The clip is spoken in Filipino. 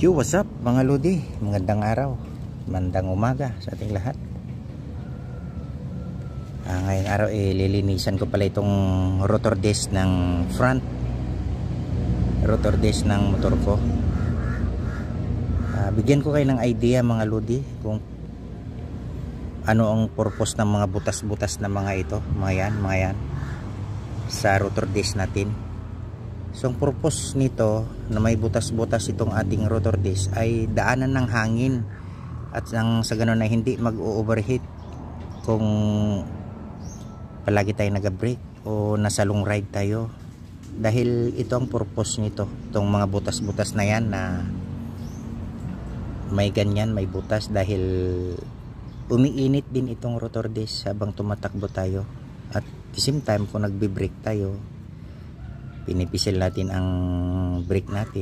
Yo, what's up mga Lodi? Magandang araw, magandang umaga sa ating lahat. Ngayong araw lilinisan ko pala itong rotor disc ng front, rotor disc ng motor ko. Bigyan ko kayo ng idea mga Lodi kung ano ang purpose ng mga butas-butas na mga ito, mga yan sa rotor disc natin. So ang purpose nito na may butas-butas itong ating rotor disc ay daanan ng hangin at sa ganun na hindi mag-overheat kung palagi tayo nag-brake o nasa long ride tayo. Dahil ito ang purpose nito, itong mga butas-butas na yan na may ganyan, may butas, dahil umiinit din itong rotor disc habang tumatakbo tayo. At the same time kung nagbe-brake tayo, pinipisil natin ang brake natin.